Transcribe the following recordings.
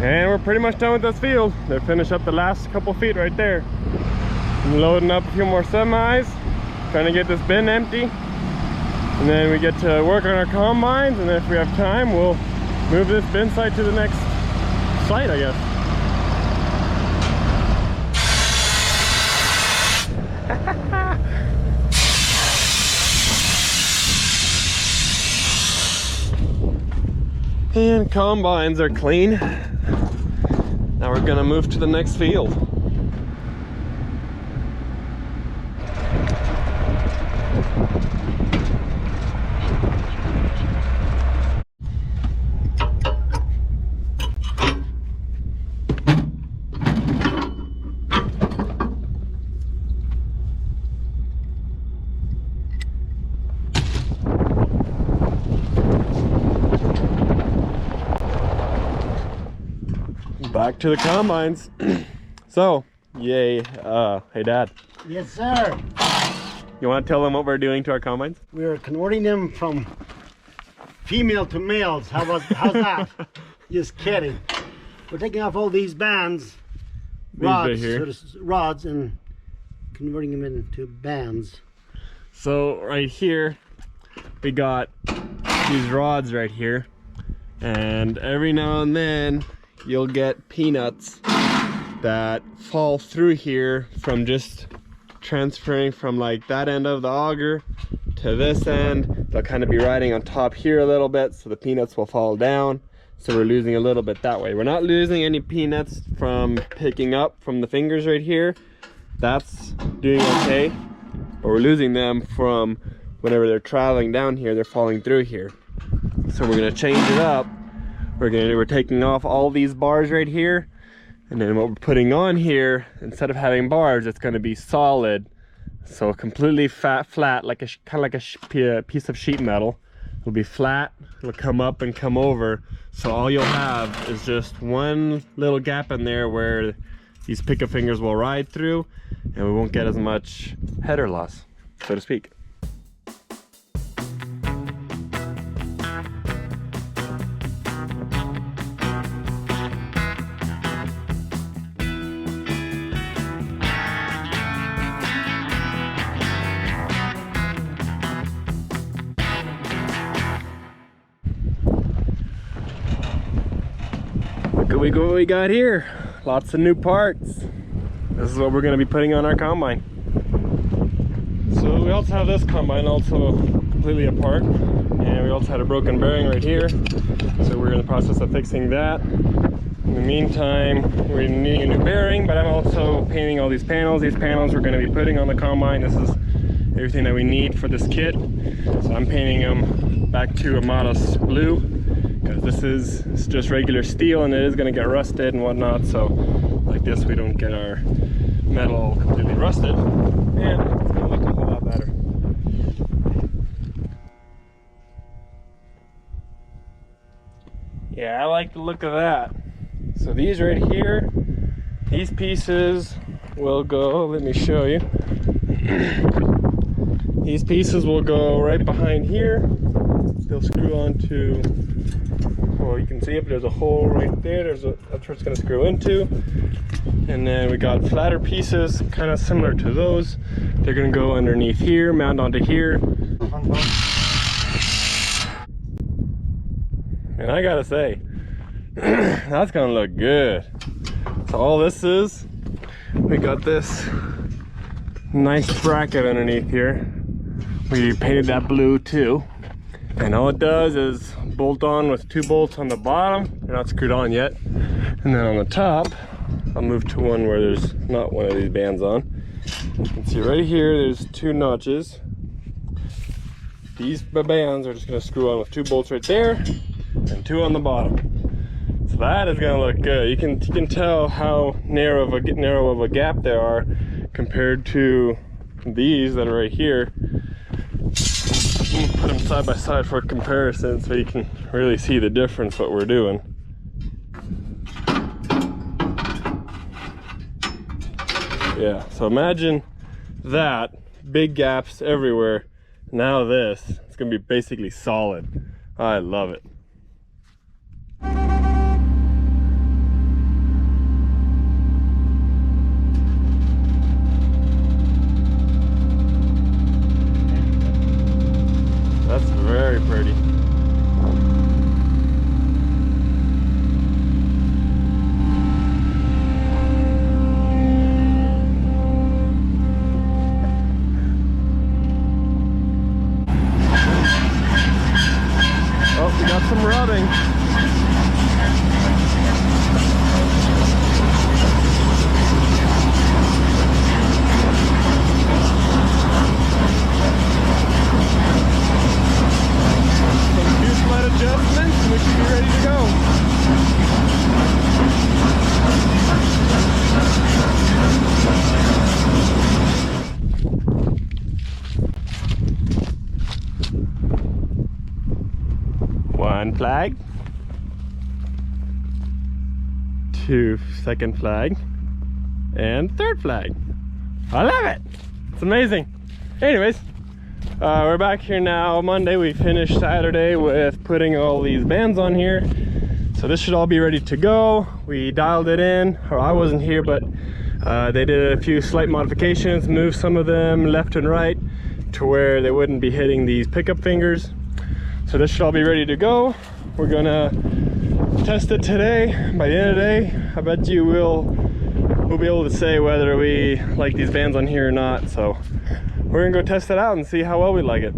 And we're pretty much done with this field. They finish up the last couple feet right there. I'm loading up a few more semis, trying to get this bin empty. And then we get to work on our combines, and then if we have time, we'll move this bin site to the next site, I guess. And combines are clean. Now we're gonna move to the next field. Back to the combines. So, yay. Hey Dad. Yes, sir. You want to tell them what we're doing to our combines? We're converting them from female to males. How's that? Just kidding. We're taking off all these bands, rods, rods, and converting them into bands. So right here, we got these rods right here, and every now and then you'll get peanuts that fall through here from just transferring from like that end of the auger to this end. They'll kind of be riding on top here a little bit, so the peanuts will fall down. So we're losing a little bit that way. We're not losing any peanuts from picking up from the fingers right here. That's doing okay. But we're losing them from whenever they're traveling down here, they're falling through here. So we're gonna change it up. We're taking off all these bars right here, and then what we're putting on here, instead of having bars, it's going to be solid, so completely flat, like kind of like a piece of sheet metal. It'll be flat, it'll come up and come over, so all you'll have is just one little gap in there where these pickup fingers will ride through, and we won't get as much header loss, so to speak. Look what we got here. Lots of new parts. This is what we're going to be putting on our combine. So we also have this combine also completely apart, and we also had a broken bearing right here, so we're in the process of fixing that. In the meantime, we're needing a new bearing, but I'm also painting all these panels. These panels we're going to be putting on the combine. This is everything that we need for this kit, so I'm painting them back to a modest blue, because this is just regular steel and it is going to get rusted and whatnot, so like this we don't get our metal completely rusted, and it's going to look a whole lot better. Yeah, I like the look of that. So these right here, these pieces will go, let me show you. These pieces will go right behind here. They'll screw onto, well, you can see if there's a hole right there, that's where it's going to screw into. And then we got flatter pieces, kind of similar to those. They're going to go underneath here, mount onto here. And I gotta say, that's gonna look good. So all this is, we got this nice bracket underneath here. We painted that blue too. And all it does is bolt on with 2 bolts on the bottom. They're not screwed on yet. And then on the top, I'll move to one where there's not one of these bands on. You can see right here, there's 2 notches. These bands are just gonna screw on with 2 bolts right there and 2 on the bottom. So that is gonna look good. You can tell how narrow of a gap there are compared to these that are right here. I'm gonna put them side by side for comparison so you can really see the difference what we're doing. Yeah, so imagine that, big gaps everywhere. Now this, it's gonna be basically solid. I love it. safari party. Oh, we got some rubbing. Adjustments and we should be ready to go. One flag, two second flag, and third flag. I love it. It's amazing. Anyways, we're back here now. Monday, we finished Saturday with putting all these bands on here, so this should all be ready to go. We dialed it in, or I wasn't here, but they did a few slight modifications, moved some of them left and right to where they wouldn't be hitting these pickup fingers. So this should all be ready to go. We're gonna test it today. By the end of the day, I bet you we'll be able to say whether we like these bands on here or not. So we're gonna go test it out and see how well we like it.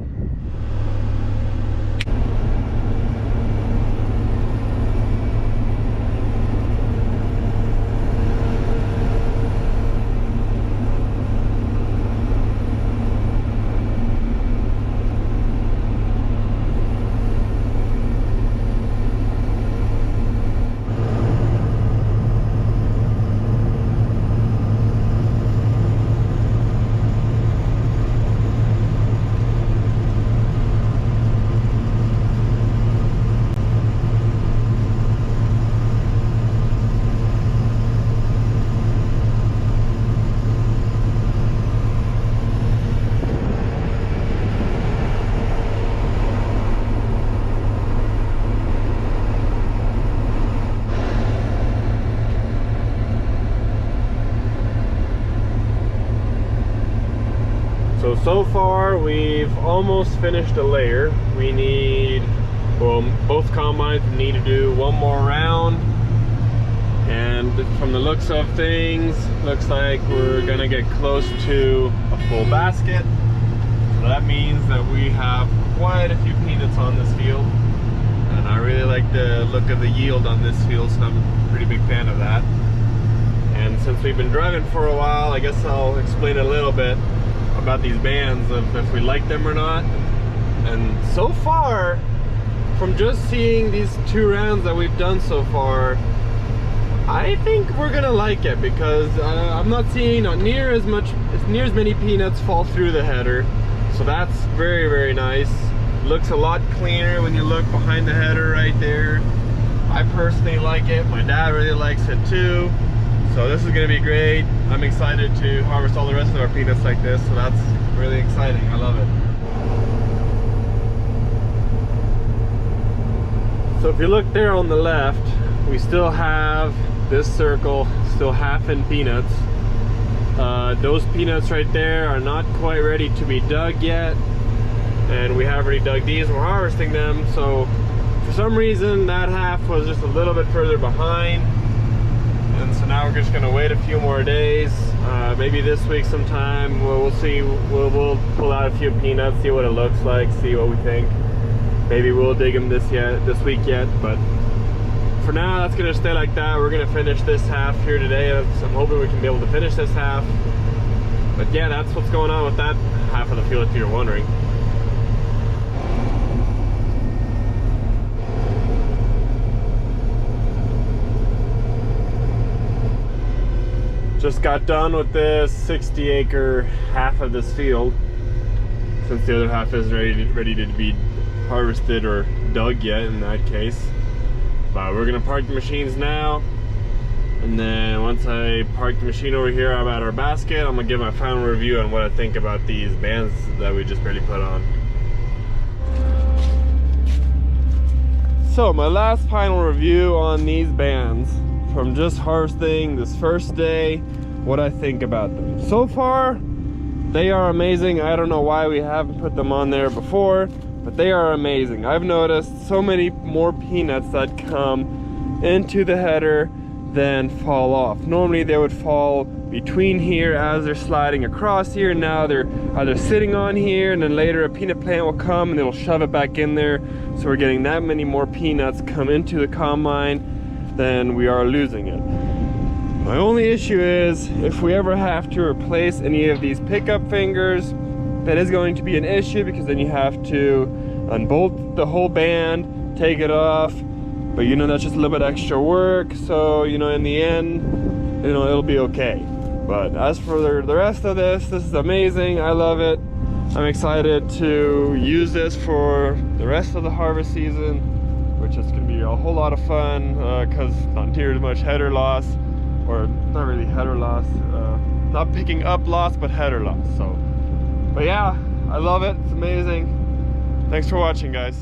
So far we've almost finished a layer. We need, well, both combines need to do one more round, and from the looks of things, looks like we're gonna get close to a full basket. So that means that we have quite a few peanuts on this field, and I really like the look of the yield on this field, so I'm a pretty big fan of that. And since we've been driving for a while, I guess I'll explain a little bit about these bands, of if we like them or not. And so far, from just seeing these 2 rounds that we've done so far, I think we're gonna like it, because I'm not seeing near as many peanuts fall through the header. So that's very, very nice. Looks a lot cleaner when you look behind the header right there. I personally like it. My dad really likes it too. So this is gonna be great. I'm excited to harvest all the rest of our peanuts like this, so that's really exciting. I love it. So if you look there on the left, we still have this circle still half in peanuts. Those peanuts right there are not quite ready to be dug yet, and we have already dug these. We're harvesting them, so for some reason that half was just a little bit further behind. And so now we're just gonna wait a few more days, maybe this week sometime. We'll see. We'll pull out a few peanuts, see what it looks like, see what we think. Maybe we'll dig them this week yet, but for now that's gonna stay like that. We're gonna finish this half here today. So I'm hoping we can be able to finish this half. But yeah, that's what's going on with that half of the field, if you're wondering. Just got done with this 60-acre half of this field, since the other half isn't ready to be harvested or dug yet in that case. But we're gonna park the machines now, and then once I park the machine over here, I'm at our basket. I'm gonna give my final review on what I think about these bands that we just barely put on. So my last final review on these bands from just harvesting this first day, what I think about them. So far, they are amazing. I don't know why we haven't put them on there before, but they are amazing. I've noticed so many more peanuts that come into the header than fall off. Normally they would fall between here as they're sliding across here. Now they're either sitting on here, and then later a peanut plant will come and it'll shove it back in there. So we're getting that many more peanuts come into the combine than we are losing it. My only issue is if we ever have to replace any of these pickup fingers, that is going to be an issue, because then you have to unbolt the whole band, take it off. But you know, that's just a little bit extra work. So, you know, in the end, you know, it'll be okay. But as for the rest of this is amazing. I love it. I'm excited to use this for the rest of the harvest season, which is going to be a whole lot of fun, because not near as much header loss, or not really header loss, not picking up loss, but header loss. So, but yeah, I love it. It's amazing. Thanks for watching, guys.